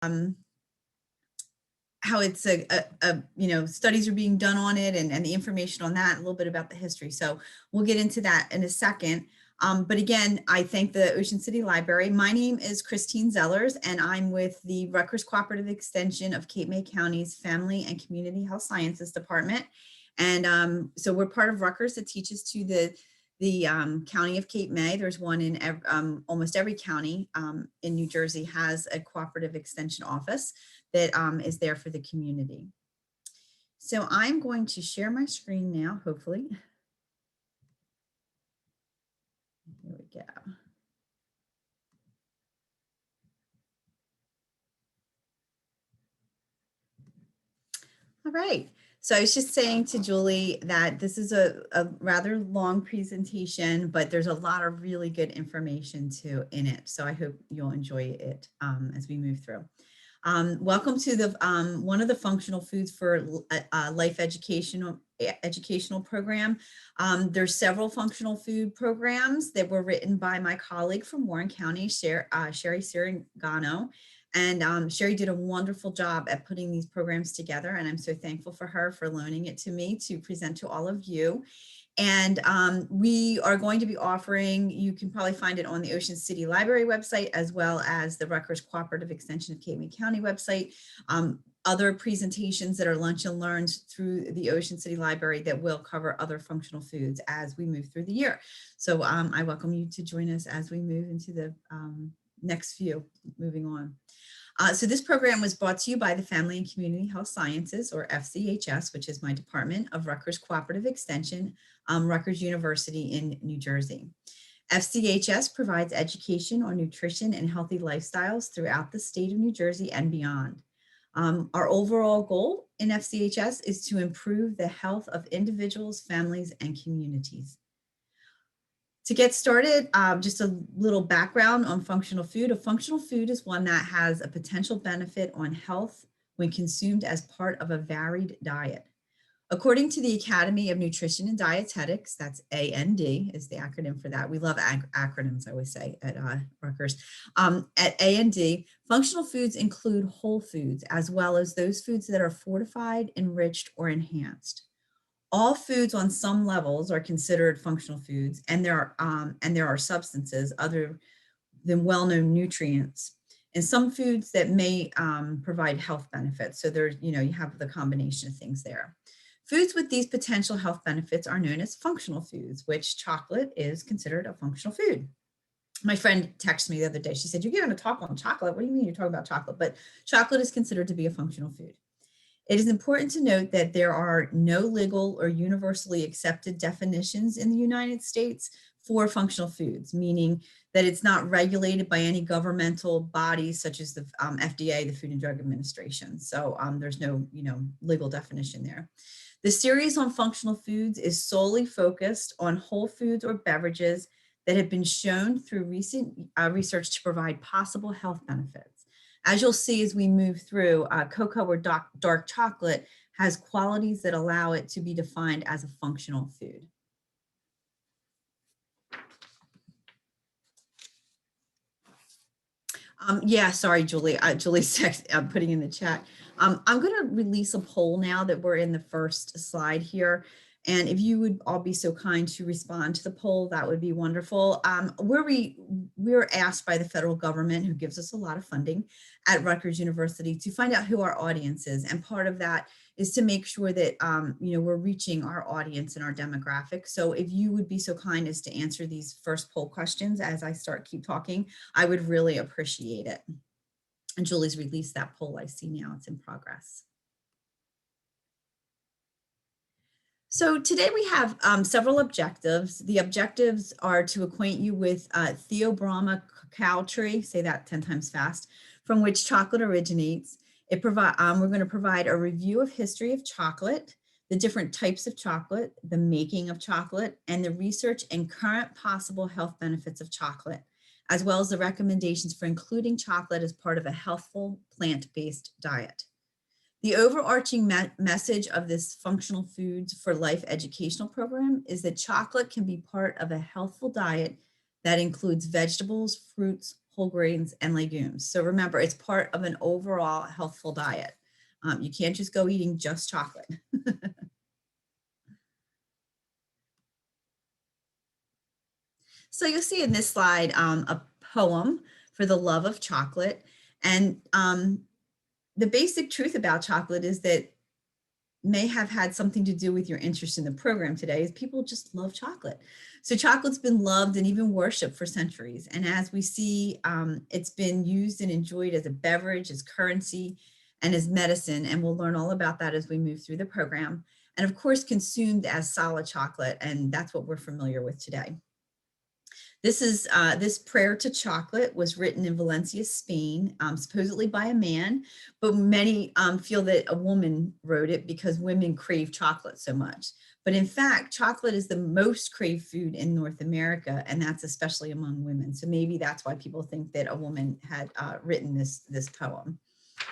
how it's studies are being done on it and the information on that, a little bit about the history. So we'll get into that in a second. But again, I thank the Ocean City Library. My name is Christine Zellers, and I'm with the Rutgers Cooperative Extension of Cape May County's Family and Community Health Sciences Department. And so we're part of Rutgers that teaches to the County of Cape May. There's one in almost every county in New Jersey has a cooperative extension office that is there for the community. So I'm going to share my screen now, hopefully. Here we go. All right. So I was just saying to Julie that this is a rather long presentation, but there's a lot of really good information too in it. So I hope you'll enjoy it as we move through. Welcome to the one of the functional foods for life educational program. There's several functional food programs that were written by my colleague from Warren County, Sherry Sirigano. And Sherry did a wonderful job at putting these programs together. And I'm so thankful for her for loaning it to me to present to all of you. And we are going to be offering, you can probably find it on the Ocean City Library website, as well as the Rutgers Cooperative Extension of Cape May County website, other presentations that are lunch and learns through the Ocean City Library that will cover other functional foods as we move through the year. So I welcome you to join us as we move into the next few, moving on. So this program was brought to you by the Family and Community Health Sciences, or FCHS, which is my department of Rutgers Cooperative Extension, Rutgers University in New Jersey. FCHS provides education on nutrition and healthy lifestyles throughout the state of New Jersey and beyond. Our overall goal in FCHS is to improve the health of individuals, families, and communities. To get started, just a little background on functional food. A functional food is one that has a potential benefit on health when consumed as part of a varied diet. According to the Academy of Nutrition and Dietetics, that's AND is the acronym for that. We love acronyms, I always say at Rutgers. At AND, functional foods include whole foods, as well as those foods that are fortified, enriched, or enhanced. All foods on some levels are considered functional foods, and there are substances other than well-known nutrients, and some foods that may provide health benefits. So there's, you have the combination of things there. Foods with these potential health benefits are known as functional foods, which chocolate is considered a functional food. My friend texted me the other day. She said, "You're giving a talk on chocolate. What do you mean you're talking about chocolate?" But chocolate is considered to be a functional food. It is important to note that there are no legal or universally accepted definitions in the United States for functional foods, meaning that it's not regulated by any governmental bodies such as the FDA, the Food and Drug Administration. So there's no, legal definition there. The series on functional foods is solely focused on whole foods or beverages that have been shown through recent research to provide possible health benefits. As you'll see as we move through, cocoa or dark chocolate has qualities that allow it to be defined as a functional food. Yeah, sorry, Julie. Julie's putting in the chat. I'm going to release a poll now that we're in the first slide here. And if you would all be so kind to respond to the poll, that would be wonderful. We're asked by the federal government, who gives us a lot of funding at Rutgers University, to find out who our audience is. And part of that is to make sure that, we're reaching our audience and our demographic. So if you would be so kind as to answer these first poll questions as I keep talking, I would really appreciate it. And Julie's released that poll. I see now it's in progress. So today we have several objectives. The objectives are to acquaint you with Theobroma cacao tree, say that 10 times fast, from which chocolate originates. We're going to provide a review of history of chocolate, the different types of chocolate, the making of chocolate, and the research and current possible health benefits of chocolate, as well as the recommendations for including chocolate as part of a healthful plant-based diet. The overarching message of this Functional Foods for Life educational program is that chocolate can be part of a healthful diet that includes vegetables, fruits, whole grains, and legumes. So remember, it's part of an overall healthful diet. You can't just go eating just chocolate. So you'll see in this slide a poem for the love of chocolate. And the basic truth about chocolate is that may have had something to do with your interest in the program today is people just love chocolate. So chocolate's been loved and even worshiped for centuries. And as we see, it's been used and enjoyed as a beverage, as currency, and as medicine. And we'll learn all about that as we move through the program. And of course, consumed as solid chocolate. And that's what we're familiar with today. This prayer to chocolate was written in Valencia, Spain, supposedly by a man, but many feel that a woman wrote it because women crave chocolate so much. But in fact, chocolate is the most craved food in North America, and that's especially among women. So maybe that's why people think that a woman had written this poem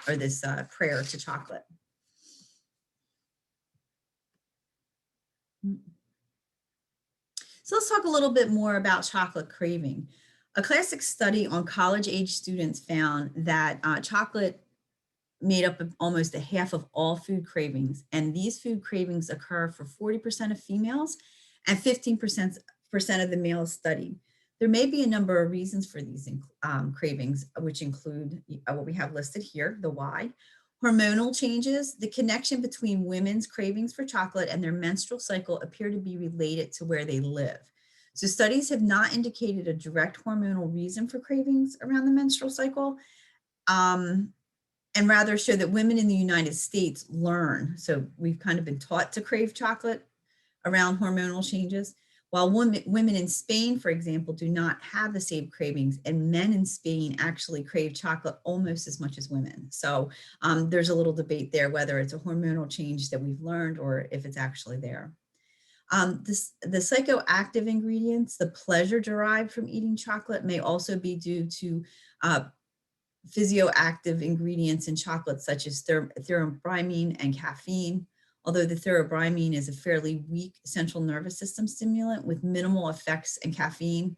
or this prayer to chocolate. So let's talk a little bit more about chocolate craving. A classic study on college age students found that chocolate made up of almost a half of all food cravings. And these food cravings occur for 40% of females and 15% of the males studied. There may be a number of reasons for these cravings, which include what we have listed here, the why. Hormonal changes, the connection between women's cravings for chocolate and their menstrual cycle appear to be related to where they live. So studies have not indicated a direct hormonal reason for cravings around the menstrual cycle, and rather show that women in the United States learn. So we've kind of been taught to crave chocolate around hormonal changes, while women in Spain, for example, do not have the same cravings, and men in Spain actually crave chocolate almost as much as women. So there's a little debate there whether it's a hormonal change that we've learned or if it's actually there. The psychoactive ingredients, the pleasure derived from eating chocolate, may also be due to physioactive ingredients in chocolate, such as theobromine and caffeine. Although the theobromine is a fairly weak central nervous system stimulant with minimal effects in caffeine,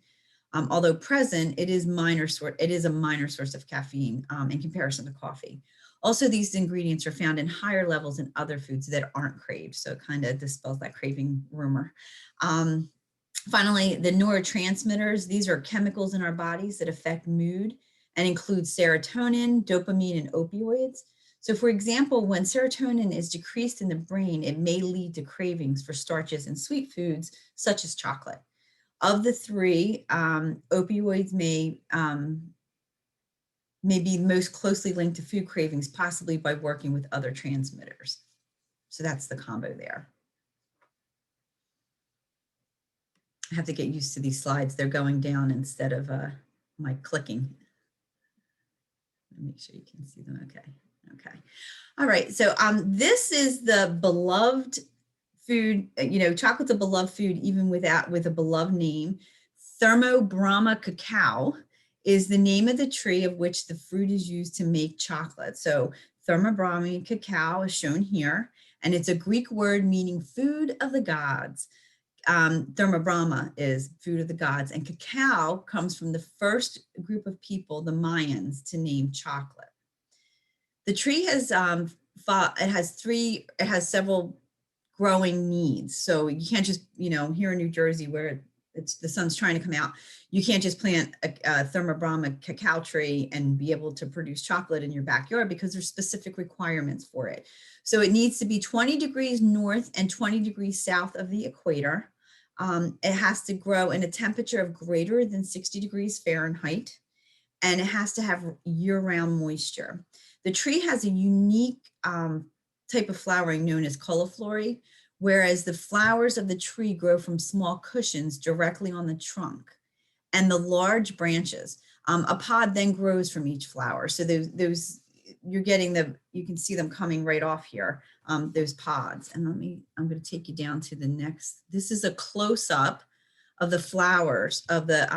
although present, it is a minor source of caffeine in comparison to coffee. Also, these ingredients are found in higher levels in other foods that aren't craved, so it kind of dispels that craving rumor. Finally, the neurotransmitters, these are chemicals in our bodies that affect mood and include serotonin, dopamine, and opioids. So for example, when serotonin is decreased in the brain, it may lead to cravings for starches and sweet foods, such as chocolate. Of the three, opioids may be most closely linked to food cravings, possibly by working with other transmitters. So that's the combo there. I have to get used to these slides. They're going down instead of my clicking. Make sure you can see them. Okay. Okay. All right. So this is the beloved food. Chocolate's a beloved food, even with a beloved name. Thermobroma cacao is the name of the tree of which the fruit is used to make chocolate. So Thermobroma cacao is shown here, and it's a Greek word meaning food of the gods. Thermobroma is food of the gods, and cacao comes from the first group of people, the Mayans, to name chocolate. The tree has it has several growing needs. So you can't just, here in New Jersey where the sun's trying to come out, you can't just plant a Thermobroma cacao tree and be able to produce chocolate in your backyard, because there's specific requirements for it. So it needs to be 20 degrees north and 20 degrees south of the equator. It has to grow in a temperature of greater than 60 degrees Fahrenheit, and it has to have year-round moisture. The tree has a unique type of flowering known as cauliflory, whereas the flowers of the tree grow from small cushions directly on the trunk and the large branches. A pod then grows from each flower. So those you're getting you can see them coming right off here, those pods. And I'm going to take you down to the next. This is a close-up of the flowers of the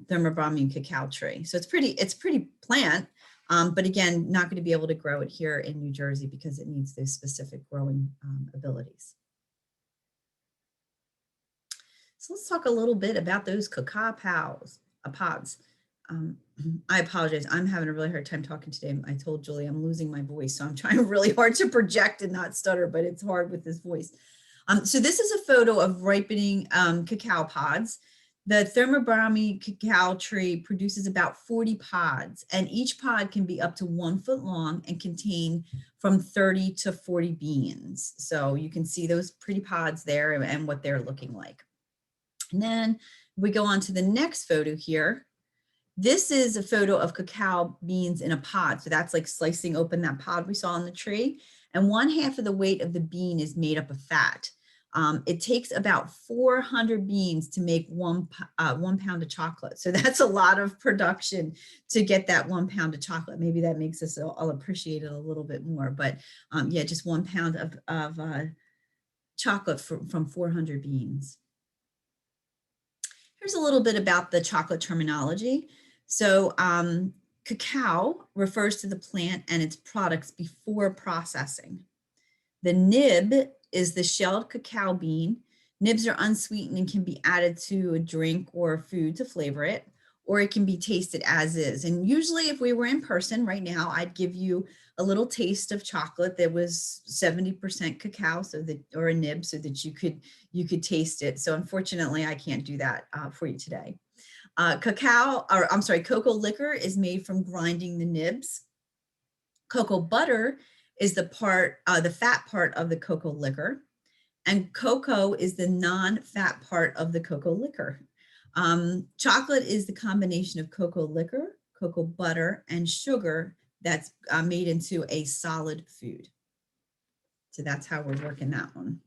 Thermobroma cacao tree. So it's pretty plant, but again, not going to be able to grow it here in New Jersey because it needs those specific growing abilities. So let's talk a little bit about those cacao pods. Um, I apologize. I'm having a really hard time talking today. I told Julie I'm losing my voice, so I'm trying really hard to project and not stutter, but it's hard with this voice. So this is a photo of ripening cacao pods. The Thermobrami cacao tree produces about 40 pods, and each pod can be up to 1 foot long and contain from 30 to 40 beans. So you can see those pretty pods there and what they're looking like. And then we go on to the next photo here. This is a photo of cacao beans in a pod. So that's like slicing open that pod we saw on the tree. And 1/2 of the weight of the bean is made up of fat. It takes about 400 beans to make 1 pound of chocolate. So that's a lot of production to get that 1 pound of chocolate. Maybe that makes us all appreciate it a little bit more. But yeah, just 1 pound of chocolate from 400 beans. Here's a little bit about the chocolate terminology. So cacao refers to the plant and its products before processing. The nib is the shelled cacao bean. Nibs are unsweetened and can be added to a drink or food to flavor it, or it can be tasted as is. And usually if we were in person right now, I'd give you a little taste of chocolate that was 70% cacao, so that, or a nib, so that you could taste it. So unfortunately, I can't do that for you today. Cocoa liquor is made from grinding the nibs. Cocoa butter is the fat part of the cocoa liquor, and cocoa is the non-fat part of the cocoa liquor. Chocolate is the combination of cocoa liquor, cocoa butter, and sugar that's made into a solid food. So that's how we're working that one.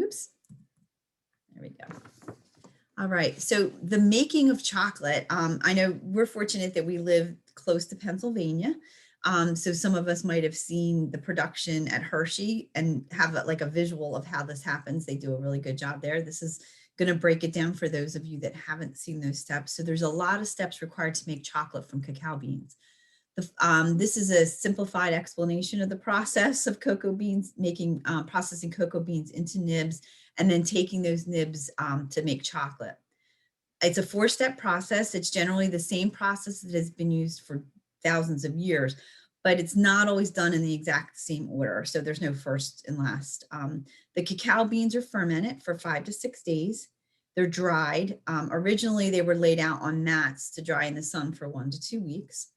Oops. There we go. All right. So the making of chocolate, I know we're fortunate that we live close to Pennsylvania. So some of us might have seen the production at Hershey and have like a visual of how this happens. They do a really good job there. This is going to break it down for those of you that haven't seen those steps. So there's a lot of steps required to make chocolate from cacao beans. This is a simplified explanation of the process of cocoa beans, processing cocoa beans into nibs, and then taking those nibs to make chocolate. It's a 4-step process. It's generally the same process that has been used for thousands of years, but it's not always done in the exact same order. So there's no first and last. The cacao beans are fermented for 5 to 6 days. They're dried. Originally, they were laid out on mats to dry in the sun for 1 to 2 weeks.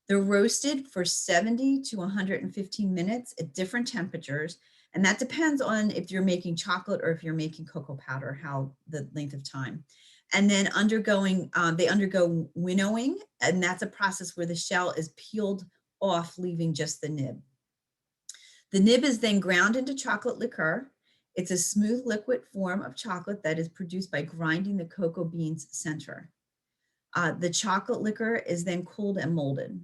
They're roasted for 70 to 115 minutes at different temperatures. And that depends on if you're making chocolate or if you're making cocoa powder, how the length of time. And then they undergo winnowing, and that's a process where the shell is peeled off, leaving just the nib. The nib is then ground into chocolate liqueur. It's a smooth liquid form of chocolate that is produced by grinding the cocoa beans center. The chocolate liquor is then cooled and molded.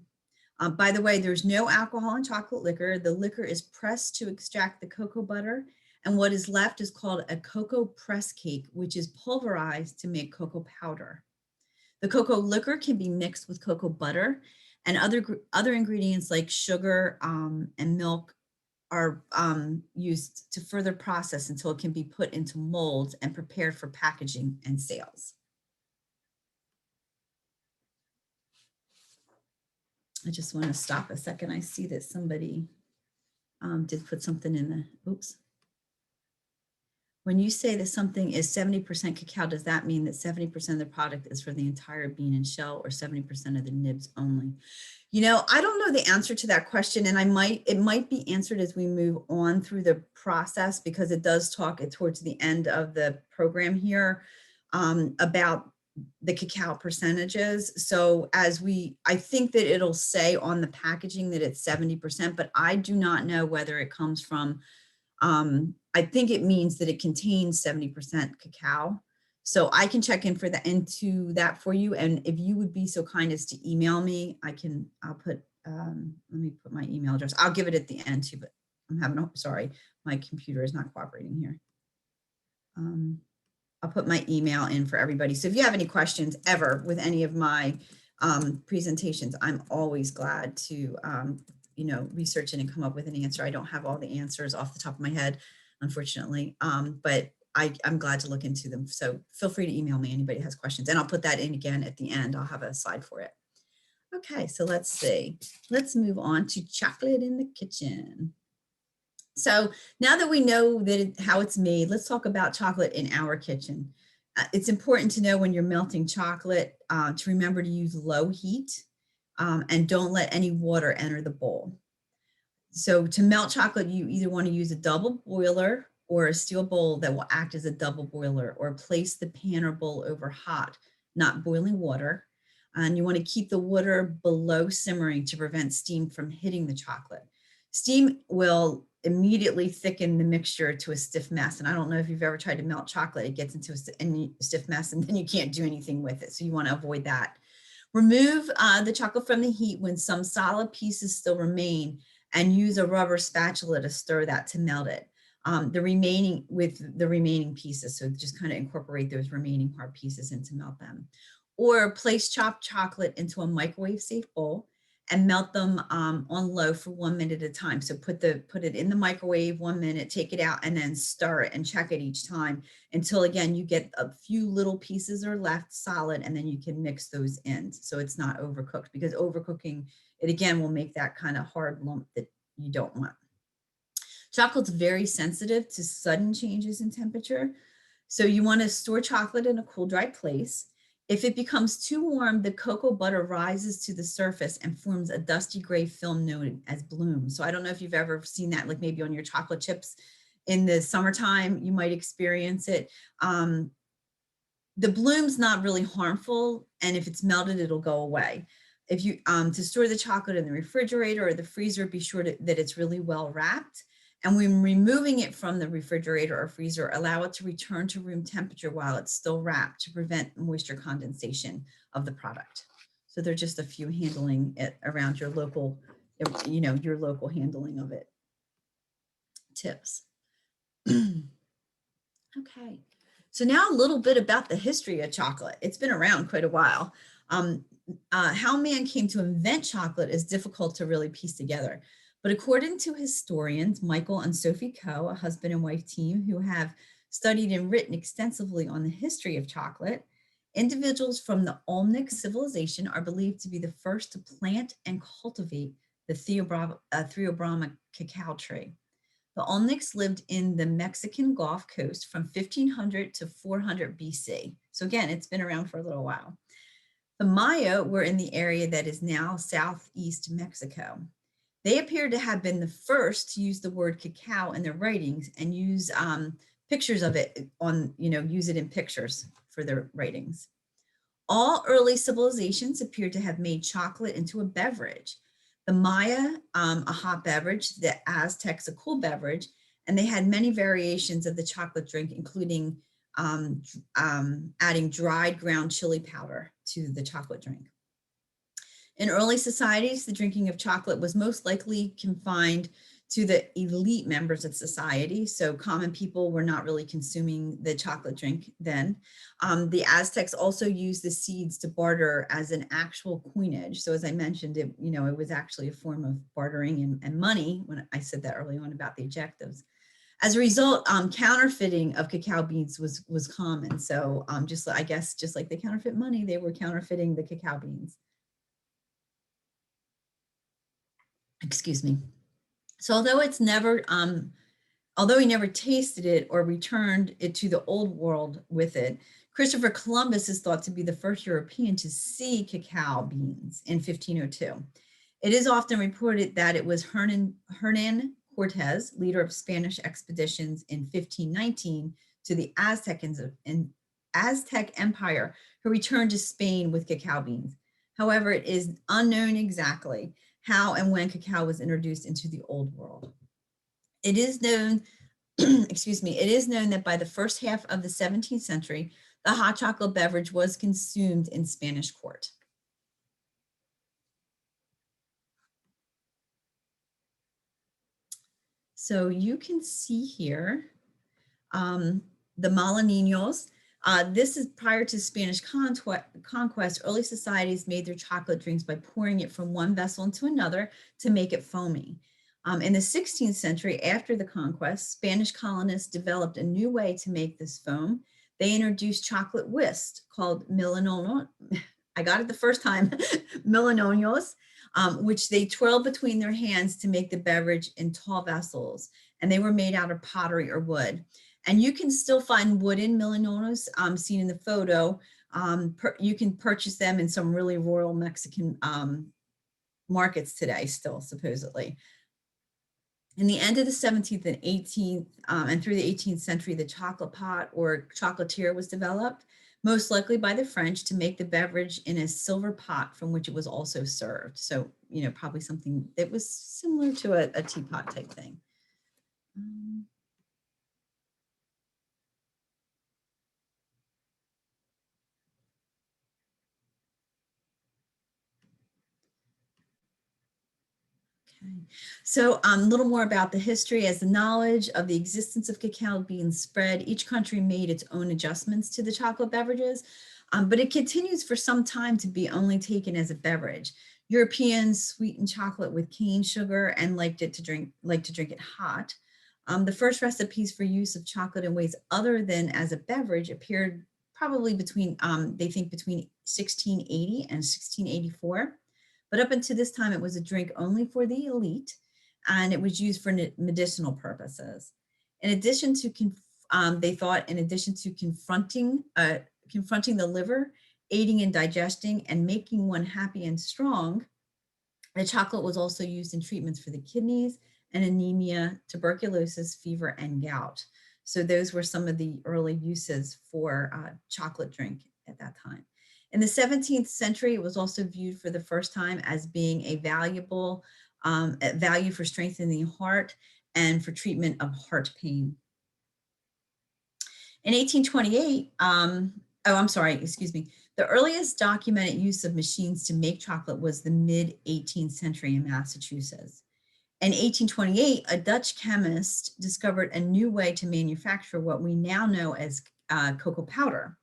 By the way, there's no alcohol in chocolate liquor. The liquor is pressed to extract the cocoa butter, and what is left is called a cocoa press cake, which is pulverized to make cocoa powder. The cocoa liquor can be mixed with cocoa butter, and other ingredients like sugar and milk are used to further process until it can be put into molds and prepared for packaging and sales. I just want to stop a second. I see that somebody did put something in the, oops. When you say that something is 70% cacao, does that mean that 70% of the product is for the entire bean and shell, or 70% of the nibs only? You know, I don't know the answer to that question, and it might be answered as we move on through the process, because it does talk towards the end of the program here about the cacao percentages. So I think that it'll say on the packaging that it's 70%, but I do not know whether it comes from, I think it means that it contains 70% cacao. So I can check into that for you. And if you would be so kind as to email me, I'll put, let me put my email address. I'll give it at the end too, but sorry, my computer is not cooperating here. I'll put my email in for everybody. So if you have any questions ever with any of my presentations, I'm always glad to, research it and come up with an answer. I don't have all the answers off the top of my head, unfortunately, but I'm glad to look into them. So feel free to email me, anybody has questions, and I'll put that in again at the end. I'll have a slide for it. Okay, so let's see. Let's move on to chocolate in the kitchen. So now that we know how it's made, let's talk about chocolate in our kitchen. It's important to know when you're melting chocolate to remember to use low heat and don't let any water enter the bowl. So to melt chocolate, you either want to use a double boiler or a steel bowl that will act as a double boiler, or place the pan or bowl over hot, not boiling water. And you want to keep the water below simmering to prevent steam from hitting the chocolate. Steam will immediately thicken the mixture to a stiff mess. And I don't know if you've ever tried to melt chocolate, it gets into a stiff mess and then you can't do anything with it. So you want to avoid that. Remove the chocolate from the heat when some solid pieces still remain, and use a rubber spatula to stir that to melt it. The remaining pieces. So just kind of incorporate those remaining hard pieces in to melt them. Or place chopped chocolate into a microwave safe bowl and melt them on low for 1 minute at a time. So put it in the microwave 1 minute, take it out, and then stir it and check it each time until, again, you get a few little pieces are left solid, and then you can mix those in so it's not overcooked, because overcooking it, again, will make that kind of hard lump that you don't want. Chocolate's very sensitive to sudden changes in temperature. So you want to store chocolate in a cool, dry place. If it becomes too warm, the cocoa butter rises to the surface and forms a dusty gray film known as bloom. So I don't know if you've ever seen that, like maybe on your chocolate chips in the summertime, you might experience it. The bloom's not really harmful, and if it's melted, it'll go away. If you to store the chocolate in the refrigerator or the freezer, be sure that it's really well wrapped. And when removing it from the refrigerator or freezer, allow it to return to room temperature while it's still wrapped to prevent moisture condensation of the product. So there's just a few handling it around your local, your local handling of it. Tips. Okay. So now a little bit about the history of chocolate. It's been around quite a while. How man came to invent chocolate is difficult to really piece together. But according to historians, Michael and Sophie Coe, a husband and wife team who have studied and written extensively on the history of chocolate, individuals from the Olmec civilization are believed to be the first to plant and cultivate the Theobroma cacao tree. The Olmecs lived in the Mexican Gulf Coast from 1500 to 400 BC. So again, it's been around for a little while. The Maya were in the area that is now southeast Mexico. They appear to have been the first to use the word cacao in their writings and use pictures of it use it in pictures for their writings. All early civilizations appear to have made chocolate into a beverage. The Maya, a hot beverage, the Aztecs, a cool beverage, and they had many variations of the chocolate drink, including adding dried ground chili powder to the chocolate drink. In early societies, the drinking of chocolate was most likely confined to the elite members of society. So common people were not really consuming the chocolate drink then. The Aztecs also used the seeds to barter as an actual coinage. So as I mentioned, it was actually a form of bartering and money when I said that early on about the adjectives. As a result, counterfeiting of cacao beans was common. So just like the counterfeit money, they were counterfeiting the cacao beans. Excuse me. So although he never tasted it or returned it to the old world with it, Christopher Columbus is thought to be the first European to see cacao beans in 1502. It is often reported that it was Hernan Cortez, leader of Spanish expeditions in 1519 to the Aztec Empire, who returned to Spain with cacao beans. However, it is unknown exactly how and when cacao was introduced into the old world. It is known, it is known that by the first half of the 17th century, the hot chocolate beverage was consumed in Spanish court. So you can see here the Molinos. This is prior to Spanish conquest. Early societies made their chocolate drinks by pouring it from one vessel into another to make it foamy. In the 16th century, after the conquest, Spanish colonists developed a new way to make this foam. They introduced chocolate whisk called milanono. I got it the first time, milanonos, which they twirled between their hands to make the beverage in tall vessels. And they were made out of pottery or wood. And you can still find wooden milanonos seen in the photo. You can purchase them in some really royal Mexican markets today still, supposedly. In the end of the 17th and 18th and through the 18th century, the chocolate pot or chocolatier was developed, most likely by the French, to make the beverage in a silver pot from which it was also served. So, you know, probably something that was similar to a teapot type thing. Okay. So a little more about the history. As the knowledge of the existence of cacao beans spread, each country made its own adjustments to the chocolate beverages, but it continues for some time to be only taken as a beverage. Europeans sweetened chocolate with cane sugar and liked to drink it hot. The first recipes for use of chocolate in ways other than as a beverage appeared probably between, they think between 1680 and 1684. But up until this time, it was a drink only for the elite, and it was used for medicinal purposes. In addition to, they thought, in addition to confronting the liver, aiding in digesting, and making one happy and strong, the chocolate was also used in treatments for the kidneys and anemia, tuberculosis, fever, and gout. So those were some of the early uses for chocolate drink at that time. In the 17th century, it was also viewed for the first time as being a valuable value for strengthening the heart and for treatment of heart pain. In 1828, the earliest documented use of machines to make chocolate was the mid-18th century in Massachusetts. In 1828, a Dutch chemist discovered a new way to manufacture what we now know as cocoa powder.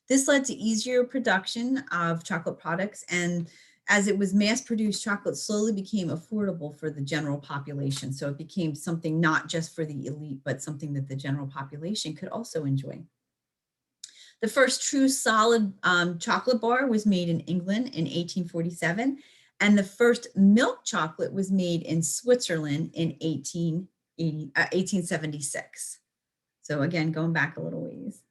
This led to easier production of chocolate products, and as it was mass produced, chocolate slowly became affordable for the general population. So it became something not just for the elite, but something that the general population could also enjoy. The first true solid chocolate bar was made in England in 1847, and the first milk chocolate was made in Switzerland in 1876. So again, going back a little ways.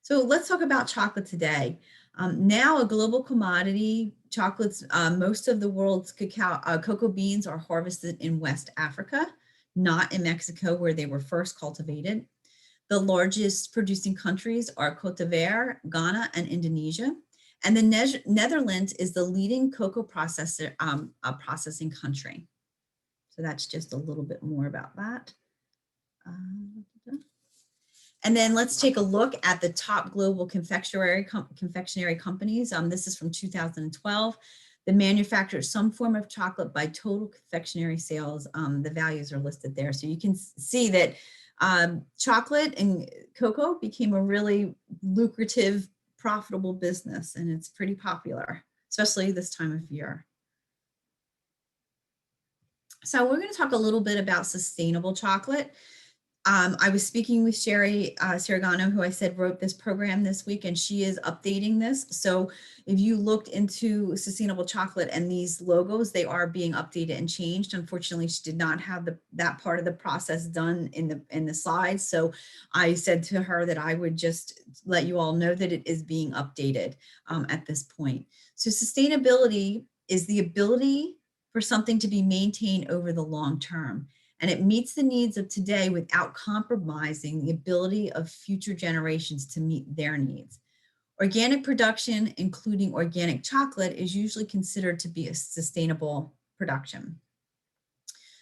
So let's talk about chocolate today. Now a global commodity, chocolates, most of the world's cocoa beans are harvested in West Africa, not in Mexico where they were first cultivated. The largest producing countries are Cote d'Ivoire, Ghana, and Indonesia. And the Netherlands is the leading cocoa processing country. So that's just a little bit more about that. And then let's take a look at the top global confectionery companies. This is from 2012. The manufacturer some form of chocolate by total confectionery sales. The values are listed there. So you can see that chocolate and cocoa became a really lucrative, profitable business, and it's pretty popular, especially this time of year. So we're going to talk a little bit about sustainable chocolate. I was speaking with Sherry Sirigano, who I said wrote this program this week, and she is updating this. So if you looked into sustainable chocolate and these logos, they are being updated and changed. Unfortunately, she did not have that part of the process done in the slides. So I said to her that I would just let you all know that it is being updated at this point. So sustainability is the ability for something to be maintained over the long term. And it meets the needs of today without compromising the ability of future generations to meet their needs. Organic production, including organic chocolate, is usually considered to be a sustainable production.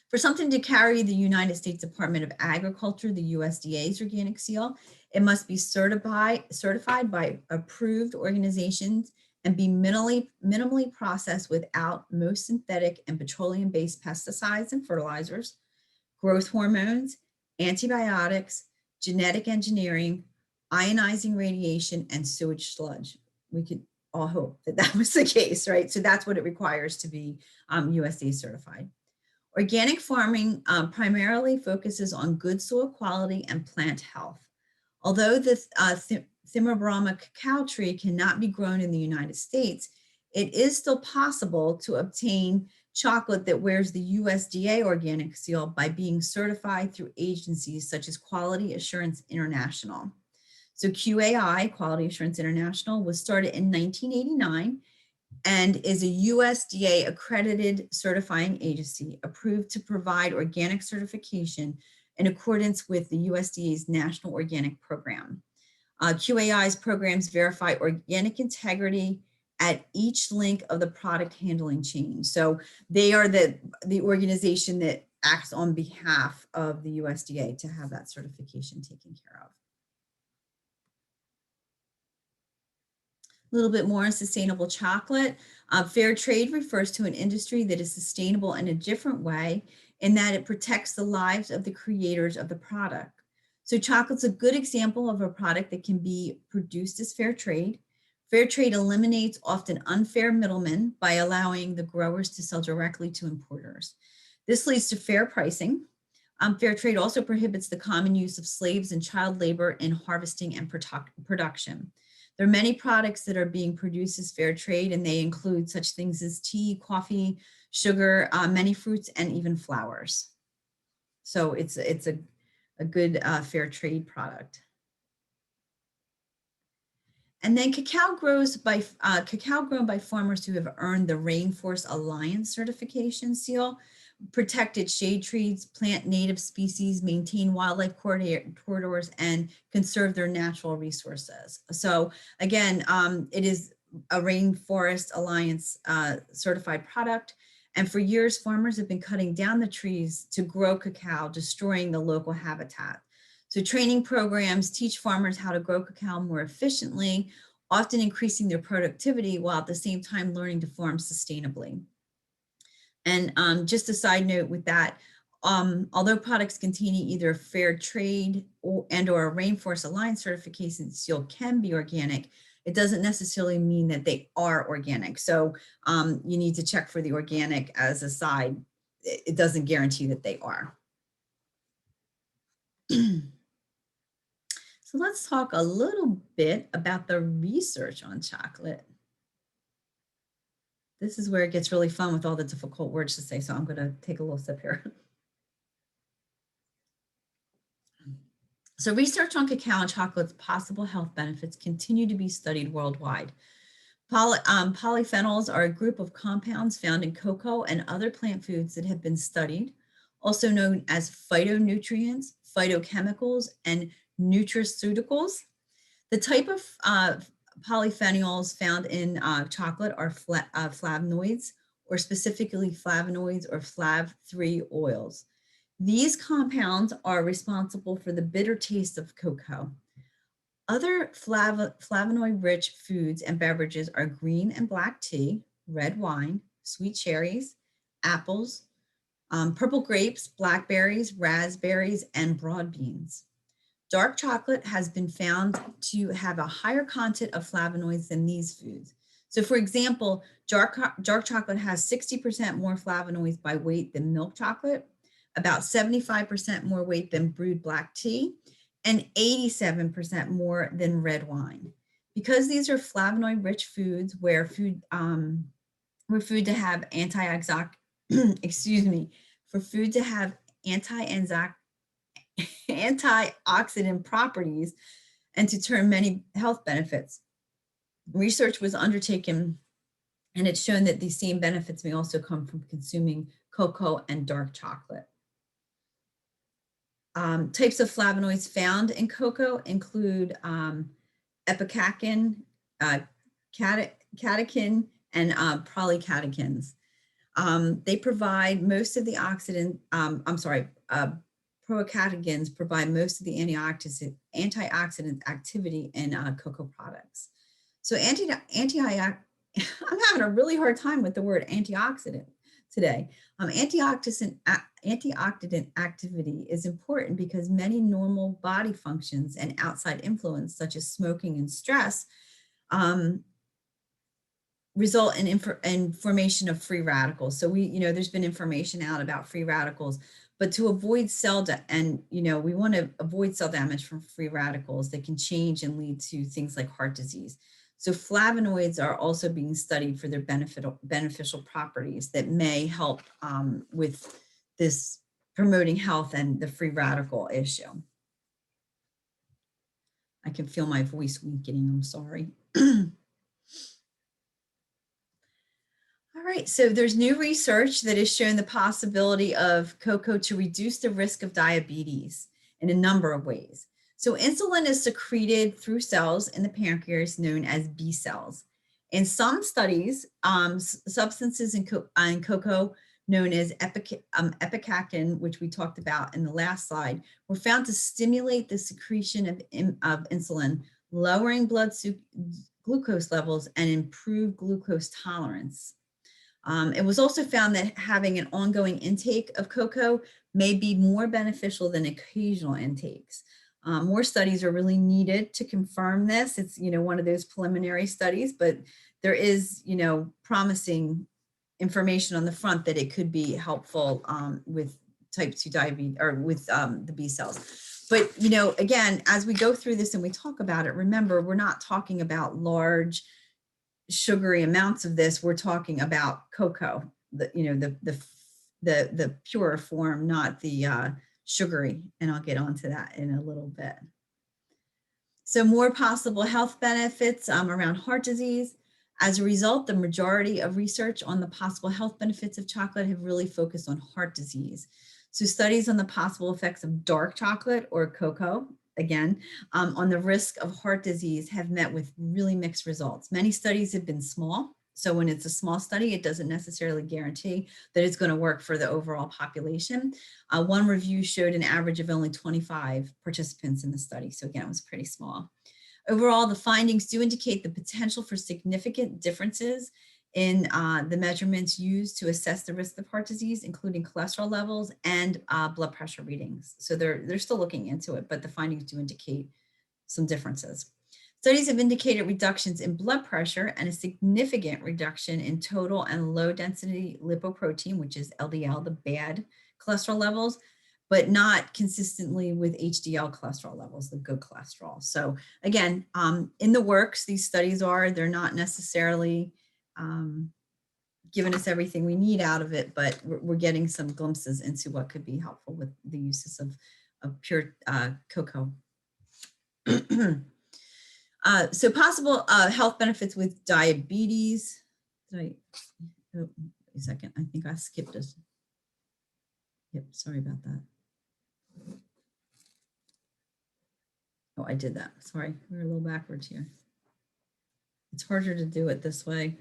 For something to carry the United States Department of Agriculture, the USDA's organic seal, it must be certified by approved organizations and be minimally processed without most synthetic and petroleum-based pesticides and fertilizers, growth hormones, antibiotics, genetic engineering, ionizing radiation, and sewage sludge. We could all hope that that was the case, right? So that's what it requires to be USDA certified. Organic farming primarily focuses on good soil quality and plant health. Although the Thimabrahma cacao tree cannot be grown in the United States, it is still possible to obtain chocolate that wears the USDA organic seal by being certified through agencies such as Quality Assurance International. So QAI, Quality Assurance International, was started in 1989 and is a USDA accredited certifying agency approved to provide organic certification in accordance with the USDA's National Organic Program. QAI's programs verify organic integrity at each link of the product handling chain. So they are the organization that acts on behalf of the USDA to have that certification taken care of. A little bit more on sustainable chocolate. Fair trade refers to an industry that is sustainable in a different way in that it protects the lives of the creators of the product. So chocolate's a good example of a product that can be produced as fair trade. Fair trade eliminates often unfair middlemen by allowing the growers to sell directly to importers. This leads to fair pricing. Fair trade also prohibits the common use of slaves and child labor in harvesting and production. There are many products that are being produced as fair trade, and they include such things as tea, coffee, sugar, many fruits, and even flowers. So it's a good fair trade product. And then cacao grown by farmers who have earned the Rainforest Alliance certification seal, protected shade trees, plant native species, maintain wildlife corridors, and conserve their natural resources. So again, it is a Rainforest Alliance certified product. And for years, farmers have been cutting down the trees to grow cacao, destroying the local habitat. So training programs teach farmers how to grow cacao more efficiently, often increasing their productivity while at the same time learning to farm sustainably. And just a side note with that, although products containing either fair trade or a Rainforest Alliance certification seal can be organic, it doesn't necessarily mean that they are organic. So you need to check for the organic as a side. It doesn't guarantee that they are. So let's talk a little bit about the research on chocolate. This is where it gets really fun with all the difficult words to say, so I'm going to take a little sip here. So research on cacao and chocolate's possible health benefits continue to be studied worldwide. Polyphenols are a group of compounds found in cocoa and other plant foods that have been studied, also known as phytonutrients, phytochemicals, and nutraceuticals. The type of polyphenols found in chocolate are flavonoids, or specifically flavonoids or flav3 oils. These compounds are responsible for the bitter taste of cocoa. Other flavonoid-rich foods and beverages are green and black tea, red wine, sweet cherries, apples, purple grapes, blackberries, raspberries, and broad beans. Dark chocolate has been found to have a higher content of flavonoids than these foods. So for example, dark chocolate has 60% more flavonoids by weight than milk chocolate, about 75% more weight than brewed black tea, and 87% more than red wine. Because these are flavonoid-rich foods where food to have antioxidant properties and to turn many health benefits. Research was undertaken and it's shown that these same benefits may also come from consuming cocoa and dark chocolate. Types of flavonoids found in cocoa include epicacin, catechin, and polycatechins. They provide most of the procatechins provide most of the antioxidant activity in cocoa products. So I'm having a really hard time with the word antioxidant today. Antioxidant activity is important because many normal body functions and outside influence, such as smoking and stress, result in formation of free radicals. So there's been information out about free radicals, but to avoid we want to avoid cell damage from free radicals that can change and lead to things like heart disease. So flavonoids are also being studied for their beneficial properties that may help with this promoting health and the free radical issue. I can feel my voice weakening, I'm sorry. All right, so there's new research that has shown the possibility of cocoa to reduce the risk of diabetes in a number of ways. So insulin is secreted through cells in the pancreas known as B cells. In some studies, substances in cocoa known as epicactin, which we talked about in the last slide, were found to stimulate the secretion of insulin, lowering blood glucose levels and improve glucose tolerance. It was also found that having an ongoing intake of cocoa may be more beneficial than occasional intakes. More studies are really needed to confirm this. It's, one of those preliminary studies, but there is, promising information on the front that it could be helpful with type 2 diabetes or with the B cells. But, again, as we go through this and we talk about it, remember, we're not talking about large sugary amounts of this. We're talking about cocoa, the pure form, not the sugary. And I'll get onto that in a little bit. So more possible health benefits around heart disease. As a result, the majority of research on the possible health benefits of chocolate have really focused on heart disease. So studies on the possible effects of dark chocolate or cocoa, again, on the risk of heart disease have met with really mixed results. Many studies have been small. So when it's a small study, it doesn't necessarily guarantee that it's going to work for the overall population. One review showed an average of only 25 participants in the study. So again, it was pretty small. Overall, the findings do indicate the potential for significant differences in the measurements used to assess the risk of heart disease, including cholesterol levels and blood pressure readings. So they're still looking into it, but the findings do indicate some differences. Studies have indicated reductions in blood pressure and a significant reduction in total and low density lipoprotein, which is LDL, the bad cholesterol levels, but not consistently with HDL cholesterol levels, the good cholesterol. So again, in the works, these studies they're not necessarily giving us everything we need out of it, but we're getting some glimpses into what could be helpful with the uses of pure cocoa. So possible health benefits with diabetes. Wait a second, I think I skipped this. Yep, sorry about that. Oh, I did that. Sorry, we're a little backwards here. It's harder to do it this way.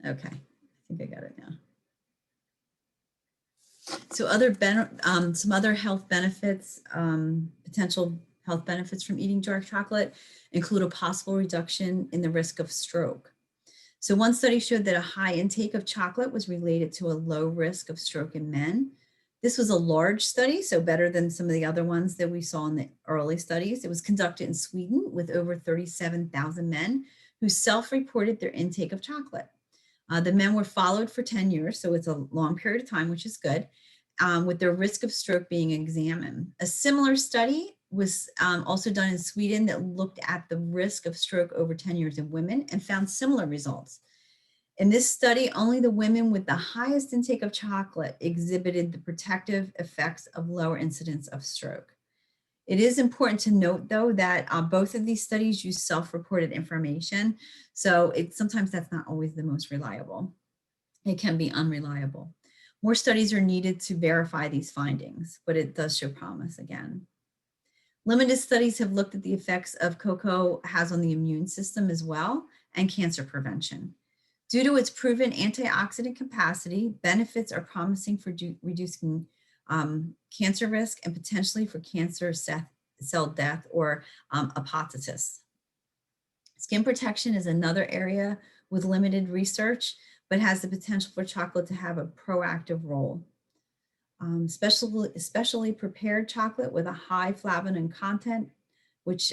Okay, I think I got it now. So some other health benefits, potential health benefits from eating dark chocolate include a possible reduction in the risk of stroke. So one study showed that a high intake of chocolate was related to a low risk of stroke in men. This was a large study, so better than some of the other ones that we saw in the early studies. It was conducted in Sweden with over 37,000 men who self-reported their intake of chocolate. The men were followed for 10 years, so it's a long period of time, which is good, with their risk of stroke being examined. A similar study was also done in Sweden that looked at the risk of stroke over 10 years in women and found similar results. In this study, only the women with the highest intake of chocolate exhibited the protective effects of lower incidence of stroke. It is important to note, though, that both of these studies use self-reported information. So sometimes that's not always the most reliable. It can be unreliable. More studies are needed to verify these findings, but it does show promise again. Limited studies have looked at the effects of cocoa has on the immune system as well and cancer prevention. Due to its proven antioxidant capacity, benefits are promising for reducing cancer risk and potentially for cancer cell death or apoptosis. Skin protection is another area with limited research, but has the potential for chocolate to have a proactive role. Especially prepared chocolate with a high flavonoid content, which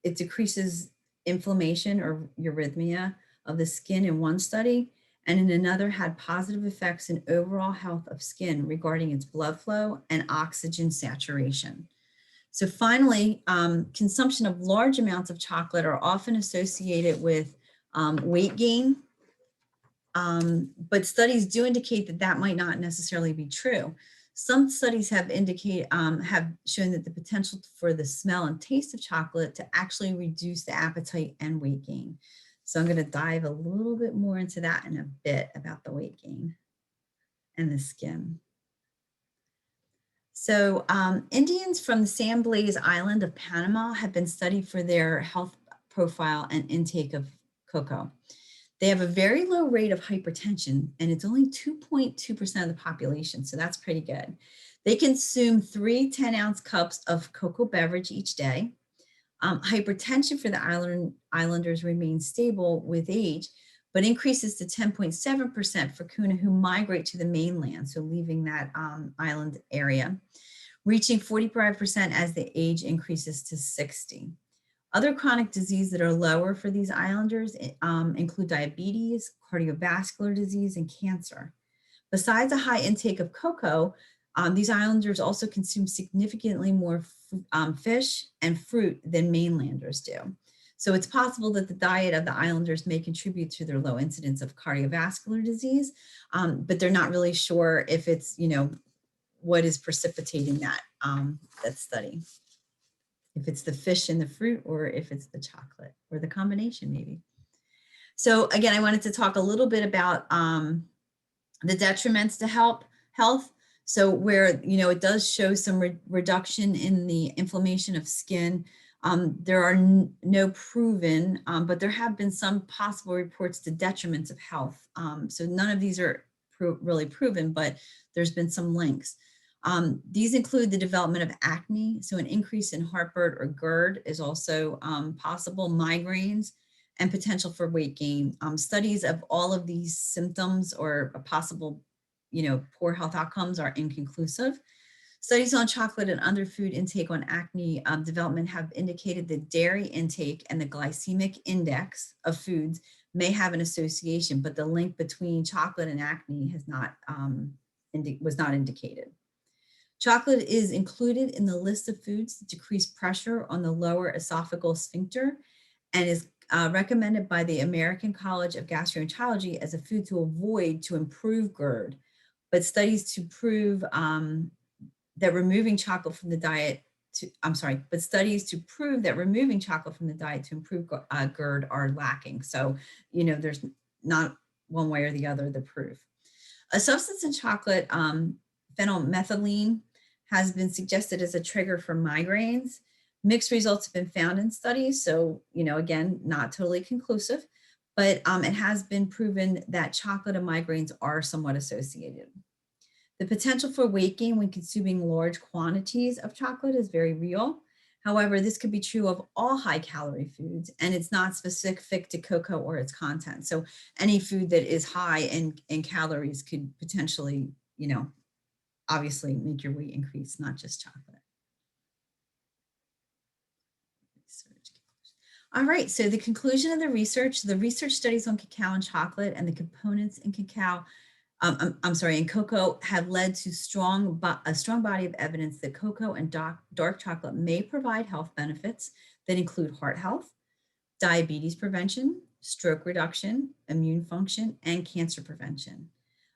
it decreases inflammation or erythema of the skin in one study, and in another had positive effects in overall health of skin regarding its blood flow and oxygen saturation. So finally, consumption of large amounts of chocolate are often associated with weight gain, but studies do indicate that that might not necessarily be true. Some studies have have shown that the potential for the smell and taste of chocolate to actually reduce the appetite and weight gain. So I'm going to dive a little bit more into that in a bit about the weight gain and the skin. So Indians from the San Blas Island of Panama have been studied for their health profile and intake of cocoa. They have a very low rate of hypertension, and it's only 2.2% of the population, so that's pretty good. They consume 3 10-ounce cups of cocoa beverage each day. Hypertension for the islanders remains stable with age, but increases to 10.7% for Kuna who migrate to the mainland, so leaving that island area, reaching 45% as the age increases to 60. Other chronic diseases that are lower for these islanders include diabetes, cardiovascular disease, and cancer. Besides a high intake of cocoa, these islanders also consume significantly more fish and fruit than mainlanders do. So it's possible that the diet of the islanders may contribute to their low incidence of cardiovascular disease, but they're not really sure if it's, what is precipitating that, that study. If it's the fish and the fruit, or if it's the chocolate, or the combination maybe. So again, I wanted to talk a little bit about the detriments to health. So where, it does show some reduction in the inflammation of skin. There are no proven, but there have been some possible reports to detriments of health. So none of these are really proven, but there's been some links. These include the development of acne, so an increase in heartburn or GERD is also possible, migraines, and potential for weight gain. Studies of all of these symptoms or a possible, poor health outcomes are inconclusive. Studies on chocolate and other food intake on acne development have indicated that dairy intake and the glycemic index of foods may have an association, but the link between chocolate and acne has not was not indicated. Chocolate is included in the list of foods that decrease pressure on the lower esophageal sphincter and is recommended by the American College of Gastroenterology as a food to avoid to improve GERD. But studies to prove that removing chocolate from the diet studies to prove that removing chocolate from the diet to improve GERD are lacking. So, there's not one way or the other the proof. A substance in chocolate, phenylmethylene, has been suggested as a trigger for migraines. Mixed results have been found in studies. So, again, not totally conclusive, but it has been proven that chocolate and migraines are somewhat associated. The potential for weight gain when consuming large quantities of chocolate is very real. However, this could be true of all high calorie foods, and it's not specific to cocoa or its content. So any food that is high in calories could potentially, obviously make your weight increase, not just chocolate. All right, so the conclusion of the research studies on cacao and chocolate and the components in cacao, in cocoa have led to a strong body of evidence that cocoa and dark chocolate may provide health benefits that include heart health, diabetes prevention, stroke reduction, immune function, and cancer prevention,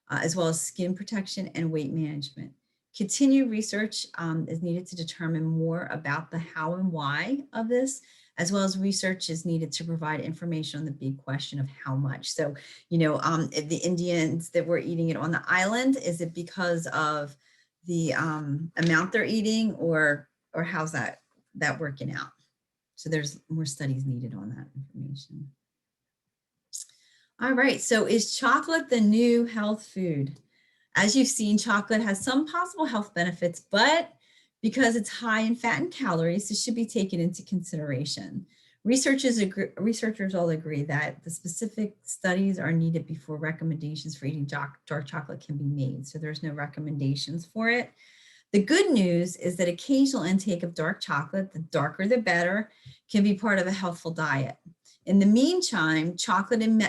as well as skin protection and weight management. Continued research is needed to determine more about the how and why of this, as well as research is needed to provide information on the big question of how much. So, the Indians that were eating it on the island, is it because of the amount they're eating, or how's that working out? So there's more studies needed on that information. All right, so is chocolate the new health food? As you've seen, chocolate has some possible health benefits, but because it's high in fat and calories, this should be taken into consideration. Researchers all agree that the specific studies are needed before recommendations for eating dark chocolate can be made. So there's no recommendations for it. The good news is that occasional intake of dark chocolate, the darker the better, can be part of a healthful diet. In the meantime, chocolate in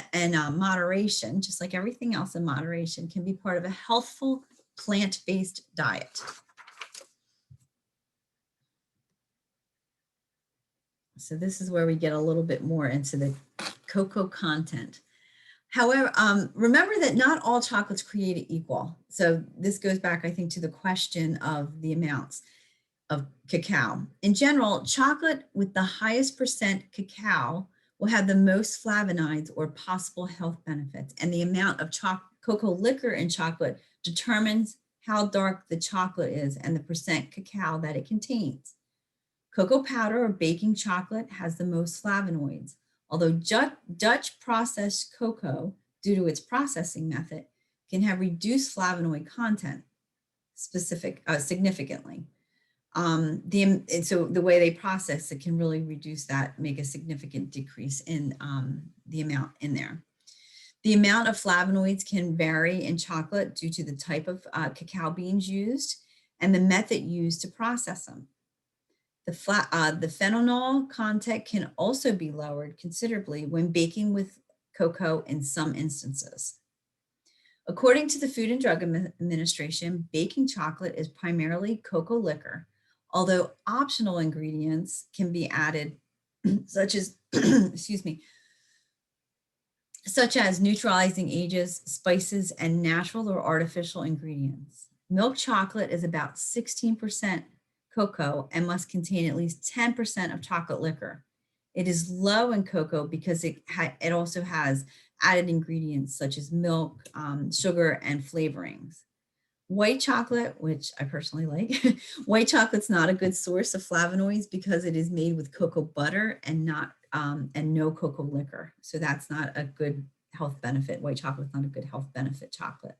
moderation, just like everything else in moderation, can be part of a healthful plant-based diet. So this is where we get a little bit more into the cocoa content. However, remember that not all chocolates created equal. So this goes back, I think, to the question of the amounts of cacao. In general, chocolate with the highest percent cacao will have the most flavonoids or possible health benefits. And the amount of cocoa liquor in chocolate determines how dark the chocolate is and the percent cacao that it contains. Cocoa powder or baking chocolate has the most flavonoids, although Dutch processed cocoa, due to its processing method, can have reduced flavonoid content significantly. So the way they process it can really reduce that, make a significant decrease in the amount in there. The amount of flavonoids can vary in chocolate due to the type of cacao beans used and the method used to process them. The phenol content can also be lowered considerably when baking with cocoa in some instances. According to the Food and Drug Administration, baking chocolate is primarily cocoa liquor, although optional ingredients can be added, such as, excuse me, such as neutralizing agents, spices, and natural or artificial ingredients. Milk chocolate is about 16% cocoa and must contain at least 10% of chocolate liquor. It is low in cocoa because it also has added ingredients such as milk, sugar, and flavorings. White chocolate, which I personally like, white chocolate's not a good source of flavonoids because it is made with cocoa butter and no cocoa liquor. So that's not a good health benefit. White chocolate's not a good health benefit chocolate.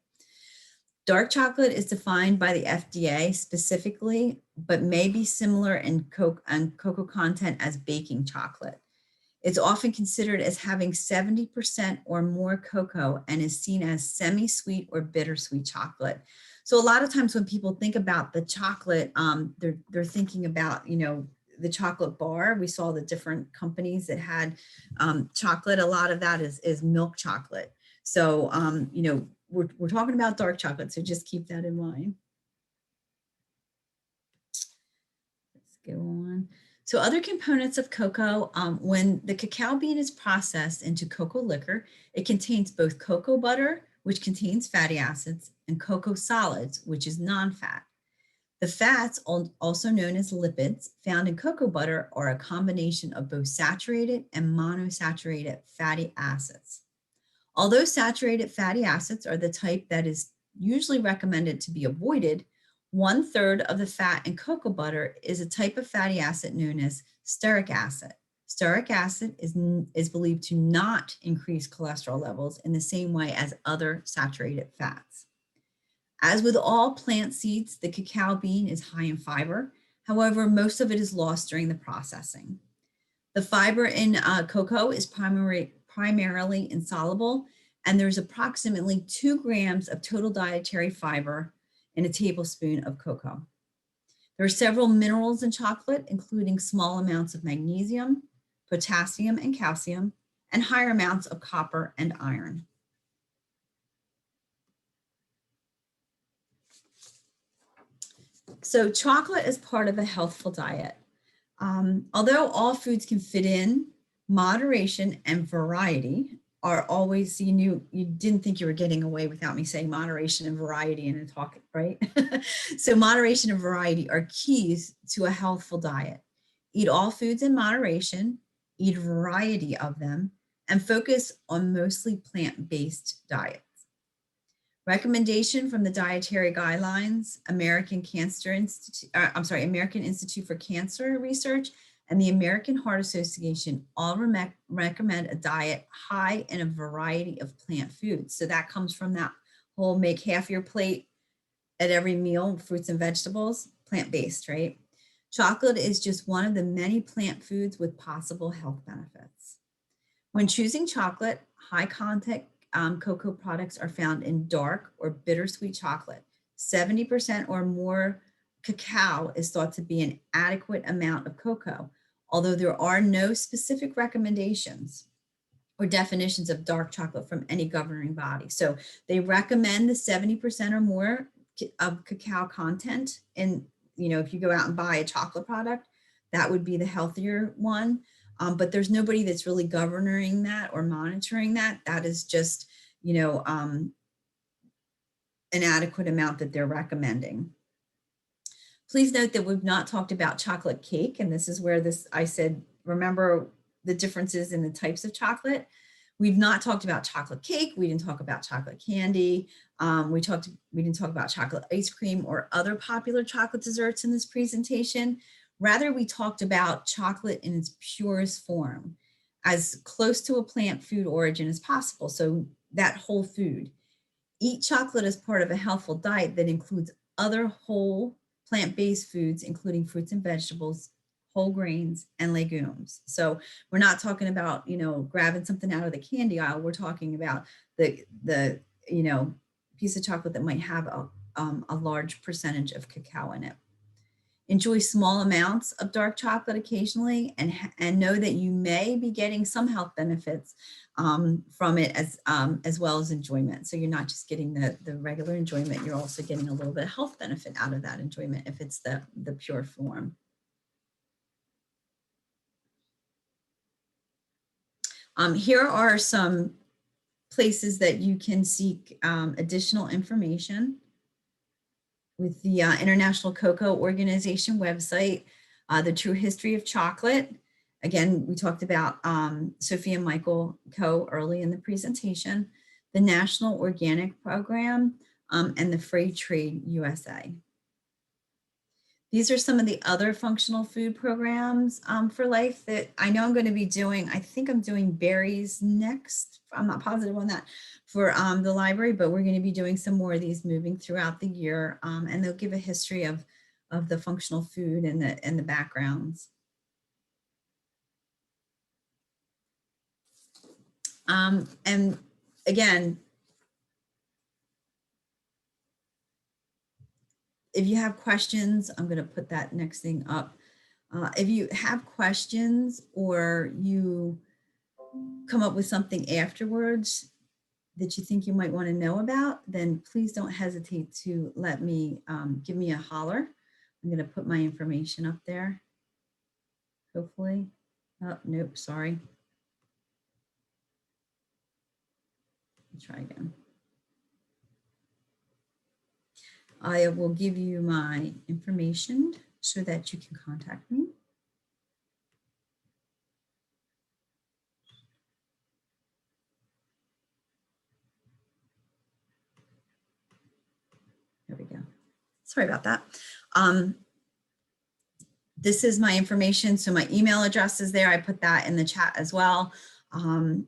Dark chocolate is defined by the FDA specifically, but may be similar in cocoa content as baking chocolate. It's often considered as having 70% or more cocoa and is seen as semi-sweet or bittersweet chocolate. So a lot of times when people think about the chocolate, they're thinking about, the chocolate bar. We saw the different companies that had chocolate. A lot of that is milk chocolate. So, we're talking about dark chocolate, so just keep that in mind. Let's go on. So other components of cocoa, when the cacao bean is processed into cocoa liquor, it contains both cocoa butter, which contains fatty acids, and cocoa solids, which is non-fat. The fats, also known as lipids, found in cocoa butter are a combination of both saturated and monosaturated fatty acids. Although saturated fatty acids are the type that is usually recommended to be avoided, 1/3 of the fat in cocoa butter is a type of fatty acid known as stearic acid. Stearic acid is believed to not increase cholesterol levels in the same way as other saturated fats. As with all plant seeds, the cacao bean is high in fiber. However, most of it is lost during the processing. The fiber in cocoa is primarily insoluble, and there's approximately 2 grams of total dietary fiber in a tablespoon of cocoa. There are several minerals in chocolate, including small amounts of magnesium, potassium, and calcium, and higher amounts of copper and iron. So chocolate is part of a healthful diet. Although all foods can fit in, moderation and variety are always, you didn't think you were getting away without me saying moderation and variety in a talk, right? So moderation and variety are keys to a healthful diet. Eat all foods in moderation, eat a variety of them, and focus on mostly plant-based diets. Recommendation from the Dietary Guidelines, American Institute for Cancer Research, and the American Heart Association all recommend a diet high in a variety of plant foods. So that comes from that whole make half your plate at every meal, fruits and vegetables, plant-based, right? Chocolate is just one of the many plant foods with possible health benefits. When choosing chocolate, high content cocoa products are found in dark or bittersweet chocolate. 70% or more cacao is thought to be an adequate amount of cocoa, although there are no specific recommendations or definitions of dark chocolate from any governing body. So they recommend the 70% or more of cacao content. And, if you go out and buy a chocolate product, that would be the healthier one. But there's nobody that's really governing that or monitoring that. That is just, an adequate amount that they're recommending. Please note that we've not talked about chocolate cake. And this is where I said, remember the differences in the types of chocolate. We've not talked about chocolate cake. We didn't talk about chocolate candy. We didn't talk about chocolate ice cream or other popular chocolate desserts in this presentation. Rather, we talked about chocolate in its purest form, as close to a plant food origin as possible. So that whole food. Eat chocolate as part of a healthful diet that includes other whole plant-based foods, including fruits and vegetables, whole grains, and legumes. So we're not talking about, grabbing something out of the candy aisle. We're talking about the piece of chocolate that might have a large percentage of cacao in it. Enjoy small amounts of dark chocolate occasionally, and know that you may be getting some health benefits from it as well as enjoyment. So you're not just getting the regular enjoyment, you're also getting a little bit of health benefit out of that enjoyment if it's the pure form. Here are some places that you can seek additional information with the International Cocoa Organization website, The True History of Chocolate. Again, we talked about Sophie and Michael Coe early in the presentation, the National Organic Program, and the Free Trade USA. These are some of the other functional food programs for life that I know I'm going to be doing. I think I'm doing berries next. I'm not positive on that for the library, but we're going to be doing some more of these moving throughout the year. And they'll give a history of the functional food and the backgrounds. And again, if you have questions, I'm going to put that next thing up. If you have questions or you come up with something afterwards that you think you might want to know about, then please don't hesitate to let me, give me a holler. I'm going to put my information up there. Hopefully. Oh, nope, sorry. Let's try again. I will give you my information so that you can contact me. There we go. Sorry about that. This is my information. So my email address is there. I put that in the chat as well.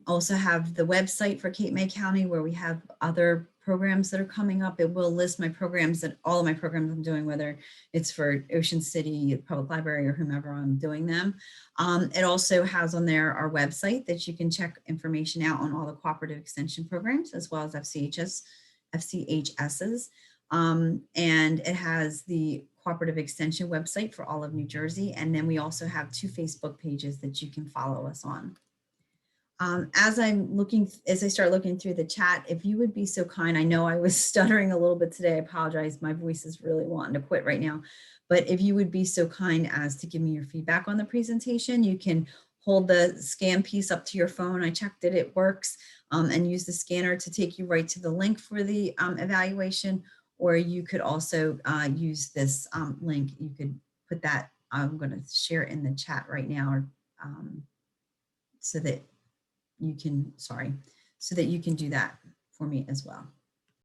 Also have the website for Cape May County where we have other programs that are coming up. It will list my programs, that all of my programs I'm doing, whether it's for Ocean City Public Library or whomever I'm doing them. It also has on there our website that you can check information out on all the cooperative extension programs as well as FCHSs. And it has the cooperative extension website for all of New Jersey. And then we also have 2 Facebook pages that you can follow us on. As I start looking through the chat, if you would be so kind, I know I was stuttering a little bit today. I apologize. My voice is really wanting to quit right now. But if you would be so kind as to give me your feedback on the presentation, you can hold the scan piece up to your phone. I checked it, it works, and use the scanner to take you right to the link for the evaluation. Or you could also use this link. You could put that, I'm going to share it in the chat right now, or, so that you can do that for me as well.